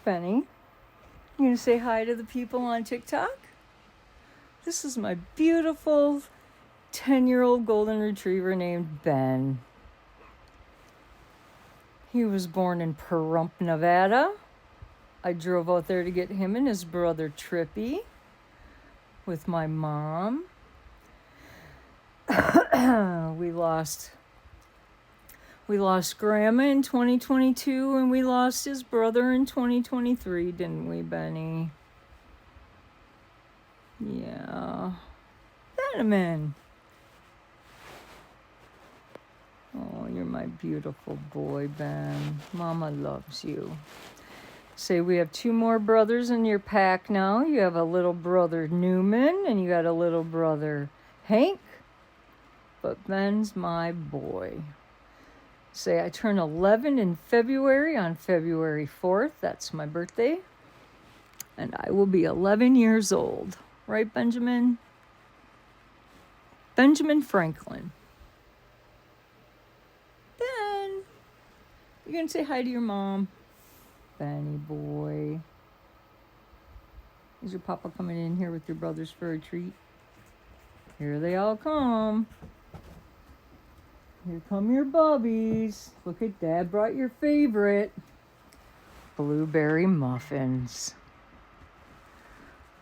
Benny, you gonna say hi to the people on TikTok? This is my beautiful 10-year-old golden retriever named Ben. He was born in Pahrump, Nevada. I drove out there to get him and his brother Trippy with my mom. We lost Grandma in 2022 and we lost his brother in 2023, didn't we, Benny? Yeah. Benjamin. Oh, you're my beautiful boy, Ben. Mama loves you. Say we have 2 more brothers in your pack now. You have a little brother Newman and you got a little brother Hank. But Ben's my boy. Say I turn 11 in February on February 4th. That's my birthday. And I will be 11 years old. Right, Benjamin? Benjamin Franklin. Ben, you gonna say hi to your mom? Benny boy. Is your papa coming in here with your brothers for a treat? Here they all come. Here come your bubbies. Look at Dad brought your favorite. Blueberry muffins.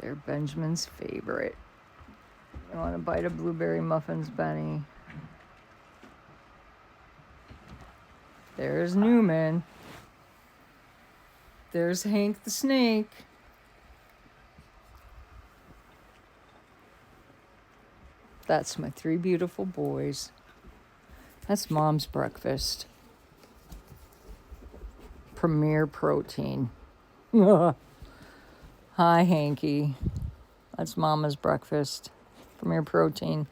They're Benjamin's favorite. You want a bite of blueberry muffins, Benny? There's Newman. There's Hank the snake. That's my 3 beautiful boys. That's Mom's breakfast. Premier Protein. Hi, Hanky. That's Mama's breakfast. Premier Protein.